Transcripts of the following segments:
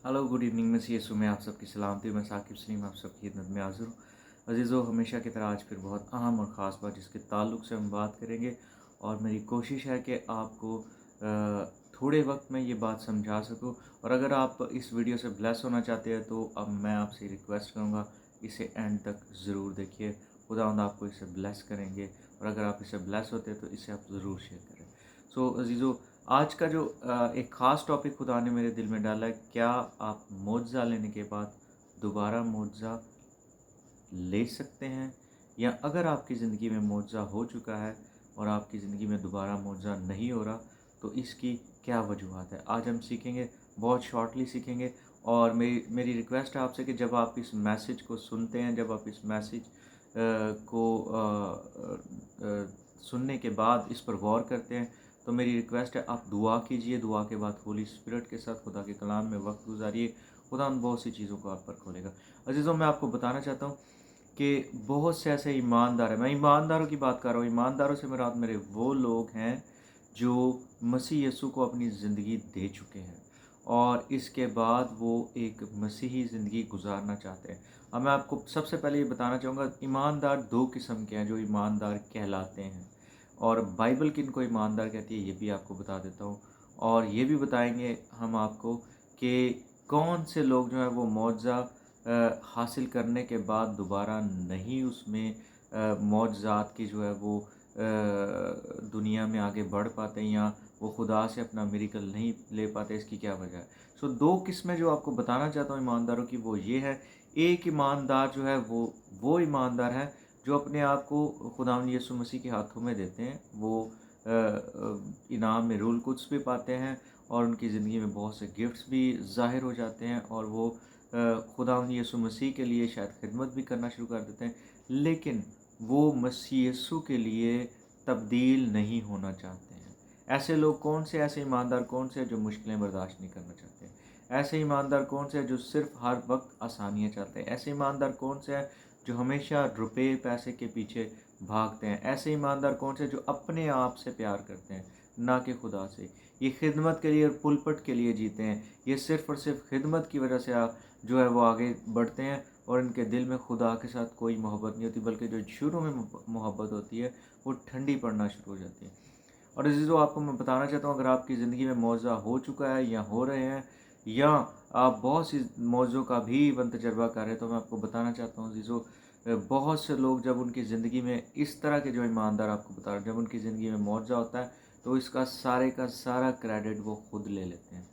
Hello good evening मसीह यीशु में आप सबकी सलामती। मैं साकिब सलीम आप सबकी खिदमत में हाज़िर हूँ। अजीज़ों, हमेशा की तरह आज फिर बहुत अहम और ख़ास बात जिसके ताल्लुक़ से हम बात करेंगे, और मेरी कोशिश है कि आपको थोड़े वक्त में ये बात समझा सकूँ। और अगर आप इस वीडियो से ब्लेस होना चाहते हैं तो अब मैं आपसे रिक्वेस्ट करूँगा, इसे एंड तक ज़रूर देखिए। खुदावंद आपको इसे ब्लेस करेंगे, और अगर आप इसे ब्लेस होते हैं तो इसे आप ज़रूर शेयर करें। सो अजीज़ों, आज का जो एक ख़ास टॉपिक खुदा ने मेरे दिल में डाला है, क्या आप मुआवज़ा लेने के बाद दोबारा मुआवज़ा ले सकते हैं? या अगर आपकी ज़िंदगी में मुआवज़ा हो चुका है और आपकी ज़िंदगी में दोबारा मुआवज़ा नहीं हो रहा, तो इसकी क्या वजूहत है? आज हम सीखेंगे, बहुत शॉर्टली सीखेंगे। और मेरी मेरी रिक्वेस्ट है आपसे कि जब आप इस मैसेज को सुनते हैं, जब आप इस मैसेज को सुनने के बाद इस पर गौर करते हैं, तो मेरी रिक्वेस्ट है आप दुआ कीजिए। दुआ के बाद होली स्पिरिट के साथ खुदा के कलाम में वक्त गुजारिए। खुदा उन बहुत सी चीज़ों को आप पर खोलेगा। अजीज़ों, मैं आपको बताना चाहता हूँ कि बहुत से ऐसे ईमानदार हैं। मैं ईमानदारों की बात कर रहा हूँ। ईमानदारों से मुराद मेरे वो लोग हैं जो मसीह यीशु को अपनी ज़िंदगी दे चुके हैं और इसके बाद वो एक मसीही ज़िंदगी गुजारना चाहते हैं। अब मैं आपको सबसे पहले ये बताना चाहूँगा, ईमानदार दो किस्म के हैं जो ईमानदार कहलाते हैं, और बाइबल किनको ईमानदार कहती है ये भी आपको बता देता हूँ। और ये भी बताएंगे हम आपको कि कौन से लोग जो हैं वो मुआवज़ा हासिल करने के बाद दोबारा नहीं उसमें मुआवज़ात की जो है वो दुनिया में आगे बढ़ पाते हैं, या वो खुदा से अपना मिरेकल नहीं ले पाते। इसकी क्या वजह है? सो दो किस्में जो आपको बताना चाहता हूँ ईमानदारों की, वो ये है। एक ईमानदार जो है वो ईमानदार है जो अपने आप को खुदावंद यीशु मसीह के हाथों में देते हैं। वो इनाम में रूल कुद्स भी पाते हैं, और उनकी ज़िंदगी में बहुत से गिफ्ट्स भी ज़ाहिर हो जाते हैं, और वो खुदावंद यीशु मसीह के लिए शायद खिदमत भी करना शुरू कर देते हैं। लेकिन वो मसीह यीशु के लिए तब्दील नहीं होना चाहते हैं। ऐसे लोग कौन से, ऐसे ईमानदार कौन से हैं जो मुश्किलें बर्दाश्त नहीं करना चाहते हैं? ऐसे ईमानदार कौन से हैं जो सिर्फ़ हर वक्त आसानियाँ चाहते हैं? ऐसे ईमानदार कौन से हैं जो हमेशा रुपए पैसे के पीछे भागते हैं? ऐसे ईमानदार कौन से जो अपने आप से प्यार करते हैं, ना कि खुदा से? ये खिदमत के लिए और पुलपट के लिए जीते हैं। ये सिर्फ़ और सिर्फ खिदमत की वजह से जो है वो आगे बढ़ते हैं, और इनके दिल में खुदा के साथ कोई मोहब्बत नहीं होती, बल्कि जो शुरू में मोहब्बत होती है वो ठंडी पड़ना शुरू हो जाती है। और अज़ीज़ों, आपको मैं बताना चाहता हूँ, अगर आपकी ज़िंदगी में मुआवज़ा हो चुका है या हो रहे हैं, या आप बहुत सी मौज़ों का भी तजर्बा कर रहे हैं, तो मैं आपको बताना चाहता हूँ अज़ीज़ों, बहुत से लोग जब उनकी ज़िंदगी में इस तरह के जो ईमानदार आपको बता रहा हूँ, जब उनकी ज़िंदगी में मुआवज़ा होता है तो इसका सारे का सारा क्रेडिट वो खुद ले लेते हैं।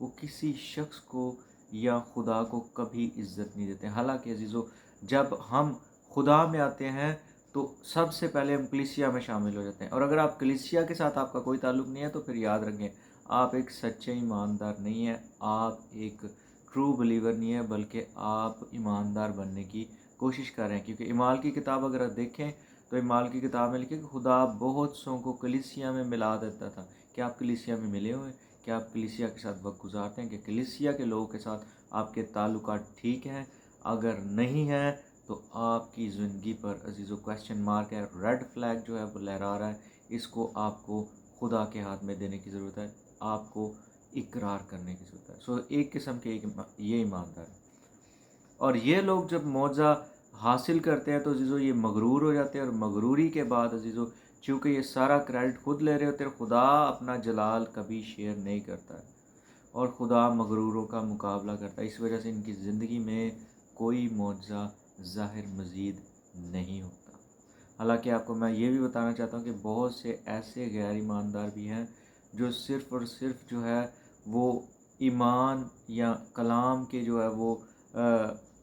वो किसी शख्स को या खुदा को कभी इज़्ज़त नहीं देते। हालाँकि अज़ीज़ों, जब हम खुदा में आते हैं तो सबसे पहले हम कलीसिया में शामिल हो जाते हैं, और अगर आप कलीसिया के साथ आपका कोई ताल्लुक़ नहीं है तो फिर याद रखें, आप एक सच्चे ईमानदार नहीं हैं, आप एक ट्रू बिलीवर नहीं है, बल्कि आप ईमानदार बनने की कोशिश कर रहे हैं। क्योंकि ईमाल की किताब अगर आप देखें तो ईमाल की किताब में लिखे कि खुदा बहुत सौ को कलीसिया में मिला देता था। क्या आप कलीसिया में मिले हुए हैं? क्या आप कलीसिया के साथ वक्त गुजारते हैं? कि कलीसिया के लोगों के साथ आपके ताल्लुकात ठीक हैं? अगर नहीं हैं तो आपकी ज़िंदगी पर अज़ीज़ों क्वेश्चन मार्क है, रेड फ्लैग जो है वो लहरा रहा है। इसको आपको खुदा के हाथ में देने की ज़रूरत है, आपको इकरार करने की ज़रूरत है। सो एक किस्म के ये ईमानदार है। और ये लोग जब मुआवज़ा हासिल करते हैं तो अज़ीज़ों ये मगरूर हो जाते हैं, और मगरूरी के बाद अज़ीज़ों, चूँकि ये सारा क्रेडिट खुद ले रहे होते हैं, खुदा अपना जलाल कभी शेयर नहीं करता है, और खुदा मगरूरों का मुकाबला करता है। इस वजह से इनकी ज़िंदगी में कोई मुआवज़ा ज़ाहिर मज़ीद नहीं होता। हालाँकि आपको मैं ये भी बताना चाहता हूँ कि बहुत से ऐसे गैर ईमानदार भी हैं जो सिर्फ़ और सिर्फ जो है वो ईमान या कलाम के जो है वो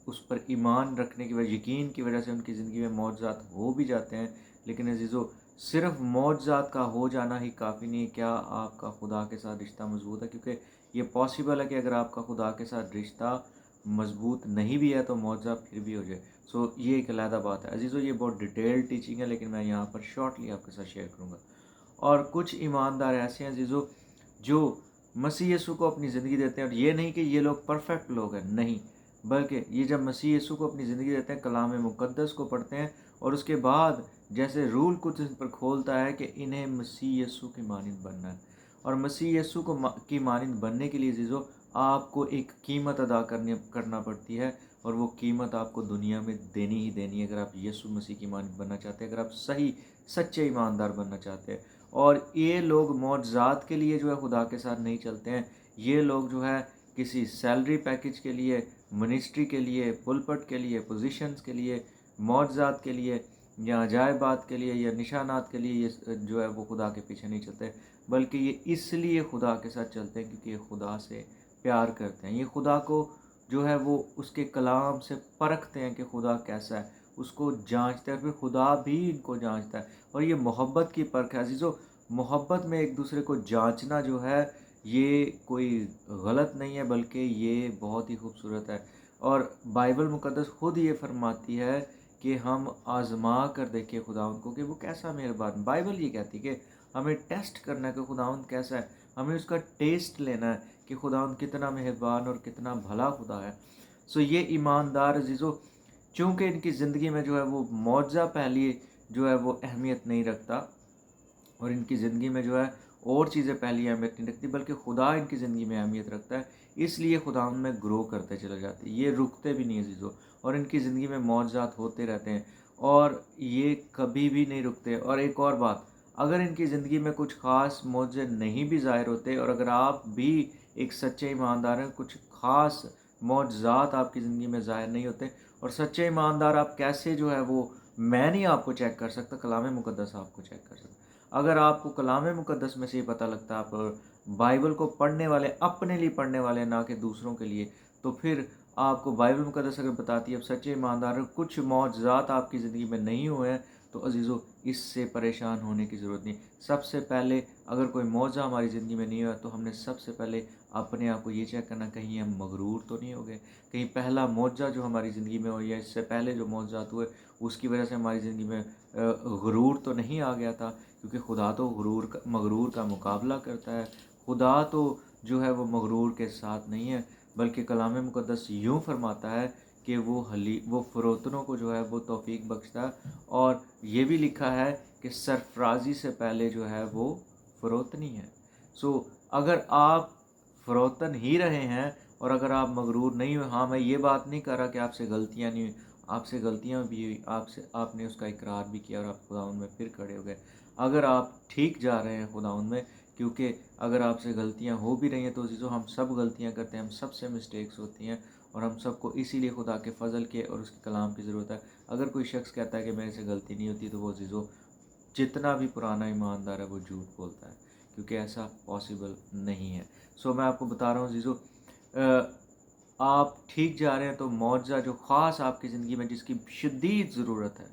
उस पर ईमान रखने की वजह, यकीन की वजह से उनकी ज़िंदगी में मुआवज़ात हो भी जाते हैं। लेकिन अज़ीज़ों, सिर्फ़ मुआवज़ात का हो जाना ही काफ़ी नहीं है। क्या आपका खुदा के साथ रिश्ता मज़बूत है? क्योंकि ये पॉसिबल है कि अगर आपका खुदा के साथ रिश्ता मज़बूत नहीं भी है तो मुआवज़ा फिर भी हो जाए। सो ये एक अलहदा बात है। अज़ीज़ों, ये बहुत डिटेल्ड टीचिंग है, लेकिन मैं यहाँ पर शॉर्टली आपके साथ शेयर करूँगा। और कुछ ईमानदार ऐसे हैं अज़ीज़ों जो मसीह यीशु को अपनी ज़िंदगी देते हैं, और ये नहीं कि ये लोग परफेक्ट लोग हैं, नहीं, बल्कि ये जब मसीह यीशु को अपनी ज़िंदगी देते हैं, कलाम मुक़द्दस को पढ़ते हैं, और उसके बाद जैसे रूल कुछ इन पर खोलता है कि इन्हें मसीह यीशु की मानिंद बनना है। और मसीह यीशु को की मानिंद बनने के लिए अज़ीज़ों آپ کو ایک قیمت ادا کرنا پڑتی ہے، اور وہ قیمت آپ کو دنیا میں دینی ہی دینی ہے اگر آپ یسوع مسیح کی مانند بننا چاہتے ہیں، اگر آپ صحیح سچے ایماندار بننا چاہتے ہیں۔ اور یہ لوگ معجزات کے لیے جو ہے خدا کے ساتھ نہیں چلتے ہیں، یہ لوگ جو ہے کسی سیلری پیکج کے لیے، منسٹری کے لیے، پلپٹ کے لیے، پوزیشنز کے لیے، معجزات کے لیے یا عجائبات کے لیے یا نشانات کے لیے یہ جو ہے وہ خدا کے پیچھے نہیں چلتے، بلکہ یہ اس لیے خدا کے ساتھ چلتے ہیں کیونکہ یہ خدا سے پیار کرتے ہیں۔ یہ خدا کو جو ہے وہ اس کے کلام سے پرکھتے ہیں کہ خدا کیسا ہے، اس کو جانچتے ہیں، پھر خدا بھی ان کو جانچتا ہے۔ اور یہ محبت کی پرکھ ہے عزیزو، محبت میں ایک دوسرے کو جانچنا جو ہے یہ کوئی غلط نہیں ہے، بلکہ یہ بہت ہی خوبصورت ہے۔ اور بائبل مقدس خود یہ فرماتی ہے کہ ہم آزما کر دیکھیں خداوند کو کہ وہ کیسا مہربان۔ بائبل یہ کہتی ہے کہ ہمیں ٹیسٹ کرنا ہے کہ خداوند کیسا ہے، ہمیں اس کا ٹیسٹ لینا ہے کہ خداوند کتنا مہربان اور کتنا بھلا خدا ہے۔ سو یہ ایماندار عزیزو، چونکہ ان کی زندگی میں جو ہے وہ معجزہ پہلی جو ہے وہ اہمیت نہیں رکھتا، اور ان کی زندگی میں جو ہے اور چیزیں پہلی اہمیت نہیں رکھتی، بلکہ خدا ان کی زندگی میں اہمیت رکھتا ہے، اس لیے خدا ان میں گرو کرتے چلے جاتے ہیں، یہ رکتے بھی نہیں عزیزو، اور ان کی زندگی میں معجزات ہوتے رہتے ہیں اور یہ کبھی بھی نہیں رکتے۔ اور ایک اور بات، اگر ان کی زندگی میں کچھ خاص معجزے نہیں بھی ظاہر ہوتے، اور اگر آپ بھی ایک سچے ایماندار ہیں، کچھ خاص معجزات آپ کی زندگی میں ظاہر نہیں ہوتے، اور سچے ایماندار آپ کیسے جو ہے وہ، میں نہیں آپ کو چیک کر سکتا، کلام مقدس آپ کو چیک کر سکتا۔ اگر آپ کو کلام مقدس میں سے یہ پتہ لگتا ہے آپ بائبل کو پڑھنے والے، اپنے لیے پڑھنے والے نہ کہ دوسروں کے لیے، تو پھر آپ کو بائبل مقدس اگر بتاتی ہے اب سچے ایماندار کچھ معجزات آپ کی زندگی میں نہیں ہوئے ہیں، تو عزیزو اس سے پریشان ہونے کی ضرورت نہیں۔ سب سے پہلے اگر کوئی معجزہ ہماری زندگی میں نہیں ہوا تو ہم نے سب سے پہلے اپنے آپ کو یہ چیک کرنا کہیں ہم مغرور تو نہیں ہو گئے، کہیں پہلا معجزہ جو ہماری زندگی میں ہوئی ہے اس سے پہلے جو معجزات ہوئے اس کی وجہ سے ہماری زندگی میں غرور تو نہیں آ گیا تھا، کیونکہ خدا تو مغرور کا مقابلہ کرتا ہے۔ خدا تو جو ہے وہ مغرور کے ساتھ نہیں ہے، بلکہ کلام مقدس یوں فرماتا ہے کہ وہ فروتنوں کو جو ہے وہ توفیق بخشتا ہے، اور یہ بھی لکھا ہے کہ سرفرازی سے پہلے جو ہے وہ فروتنی ہے۔ سو اگر آپ فروتن ہی رہے ہیں اور اگر آپ مغرور نہیں ہوئے، ہاں میں یہ بات نہیں کر رہا کہ آپ سے غلطیاں نہیں ہوئی، آپ سے غلطیاں بھی ہوئی، آپ نے اس کا اقرار بھی کیا اور آپ خداوند میں پھر کھڑے ہو گئے، اگر آپ ٹھیک جا رہے ہیں خداوند میں، کیونکہ اگر آپ سے غلطیاں ہو بھی رہی ہیں تو عزیزو ہم سب غلطیاں کرتے ہیں، ہم سب سے مسٹیکس ہوتی ہیں، اور ہم سب کو اسی لیے خدا کے فضل کے اور اس کے کلام کی ضرورت ہے۔ اگر کوئی شخص کہتا ہے کہ میرے سے غلطی نہیں ہوتی تو وہ عزیزو جتنا بھی پرانا ایماندار ہے وہ جھوٹ بولتا ہے، کیونکہ ایسا پاسبل نہیں ہے۔ سو میں آپ کو بتا رہا ہوں عزیزو، آپ ٹھیک جا رہے ہیں تو معجزہ جو خاص آپ کی زندگی میں جس کی شدید ضرورت ہے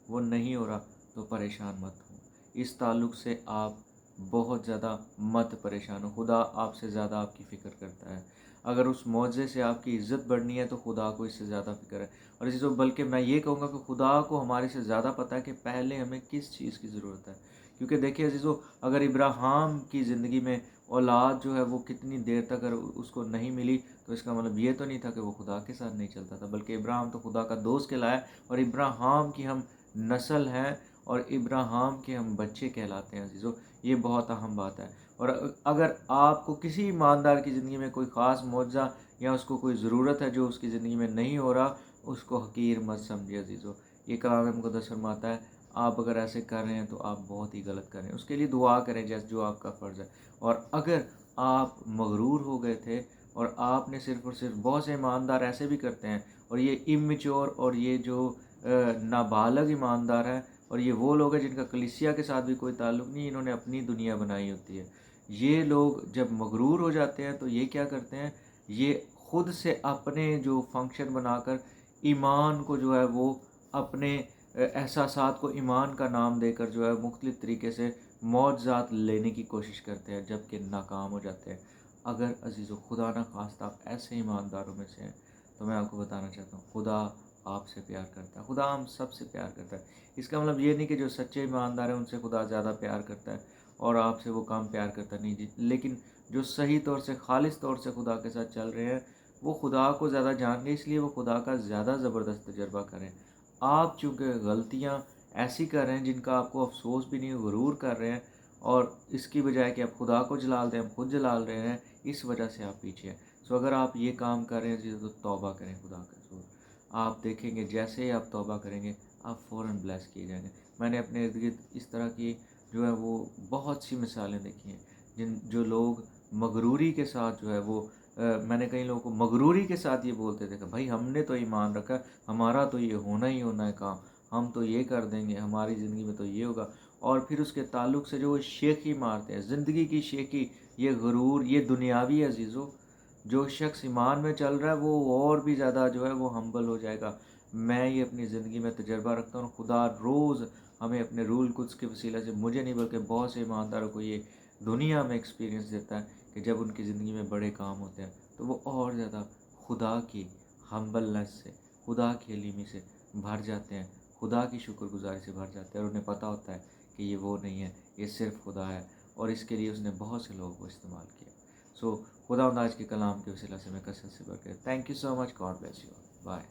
وہ نہیں ہو رہا تو پریشان مت ہو، اس تعلق سے آپ بہت زیادہ مت پریشان ہو، خدا آپ سے زیادہ آپ کی فکر کرتا ہے۔ اگر اس معجزے سے آپ کی عزت بڑھنی ہے تو خدا کو اس سے زیادہ فکر ہے، اور عزیزو بلکہ میں یہ کہوں گا کہ خدا کو ہمارے سے زیادہ پتہ ہے کہ پہلے ہمیں کس چیز کی ضرورت ہے۔ کیونکہ دیکھیے عزیزو، اگر ابراہیم کی زندگی میں اولاد جو ہے وہ کتنی دیر تک اگر اس کو نہیں ملی تو اس کا مطلب یہ تو نہیں تھا کہ وہ خدا کے ساتھ نہیں چلتا تھا، بلکہ ابراہیم تو خدا کا دوست کہلایا، اور ابراہیم کی ہم نسل ہیں اور ابراہیم کے ہم بچے کہلاتے ہیں عزیزو، یہ بہت اہم بات ہے۔ اور اگر آپ کو کسی ایماندار کی زندگی میں کوئی خاص معجزہ یا اس کو کوئی ضرورت ہے جو اس کی زندگی میں نہیں ہو رہا، اس کو حقیر مت سمجھے عزیزو، یہ کلام مقدس فرماتا ہے آپ اگر ایسے کر رہے ہیں تو آپ بہت ہی غلط کر رہے ہیں، اس کے لیے دعا کریں جیسے جو آپ کا فرض ہے۔ اور اگر آپ مغرور ہو گئے تھے اور آپ نے صرف اور صرف، بہت سے ایماندار ایسے بھی کرتے ہیں، اور یہ امیچور اور یہ جو نابالغ ایماندار ہیں، اور یہ وہ لوگ ہیں جن کا کلیسیا کے ساتھ بھی کوئی تعلق نہیں، انہوں نے اپنی دنیا بنائی ہوتی ہے، یہ لوگ جب مغرور ہو جاتے ہیں تو یہ کیا کرتے ہیں، یہ خود سے اپنے جو فنکشن بنا کر ایمان کو جو ہے وہ اپنے احساسات کو ایمان کا نام دے کر جو ہے مختلف طریقے سے معجزات لینے کی کوشش کرتے ہیں، جبکہ ناکام ہو جاتے ہیں۔ اگر عزیز و خدا نہ خواستہ آپ ایسے ایمانداروں میں سے ہیں تو میں آپ کو بتانا چاہتا ہوں خدا آپ سے پیار کرتا ہے، خدا ہم سب سے پیار کرتا ہے۔ اس کا مطلب یہ نہیں کہ جو سچے ایماندار ہیں ان سے خدا زیادہ پیار کرتا ہے اور آپ سے وہ کم پیار کرتا نہیں جی، لیکن جو صحیح طور سے، خالص طور سے خدا کے ساتھ چل رہے ہیں وہ خدا کو زیادہ جان گے، اس لیے وہ خدا کا زیادہ زبردست تجربہ کریں۔ آپ چونکہ غلطیاں ایسی کر رہے ہیں جن کا آپ کو افسوس بھی نہیں، غرور کر رہے ہیں، اور اس کی بجائے کہ آپ خدا کو جلال دیں، آپ خود جلال رہے ہیں، اس وجہ سے آپ پیچھے ہیں۔ सो अगर आप ये काम कर रहे हैं चीज़ें तो तौबा करें खुदा के हज़ूर। आप देखेंगे जैसे ही आप तौबा करेंगे आप फ़ौरन ब्लेस किए जाएंगे। मैंने अपने इर्द गिर्द इस तरह की जो है वो बहुत सी मिसालें देखी हैं जो लोग मगरूरी के साथ जो है वो मैंने कई लोगों को मगरूरी के साथ ये बोलते थे कि भाई हमने तो ईमान रखा है, हमारा तो ये होना ही होना है काम, हम तो ये कर देंगे, हमारी ज़िंदगी में तो ये होगा। और फिर उसके ताल्लुक से जो वो शेखी मारते हैं, ज़िंदगी की शेखी, ये गरूर, ये दुनियावी अजीज़ों, जो शख्स ईमान में चल रहा है वो और भी ज़्यादा जो है वो हम्बल हो जाएगा। मैं ये अपनी ज़िंदगी में तजर्बा रखता हूँ। खुदा रोज़ हमें अपने रूल कुद्स के वसीले से, मुझे नहीं बल्कि बहुत से ईमानदारों को ये दुनिया में एक्सपीरियंस देता है कि जब उनकी ज़िंदगी में बड़े काम होते हैं तो वो और ज़्यादा खुदा की हम्बलनेस से, खुदा की हलीमी से भर जाते हैं, खुदा की शुक्रगुजारी से भर जाते हैं। और उन्हें पता होता है कि ये वो नहीं है, ये सिर्फ़ खुदा है और इसके लिए उसने बहुत से लोगों को इस्तेमाल किया। सो खुदा आज के कलाम के वसीला से मैं कसरत से बढ़ गया। Thank you so much. God bless you. Bye.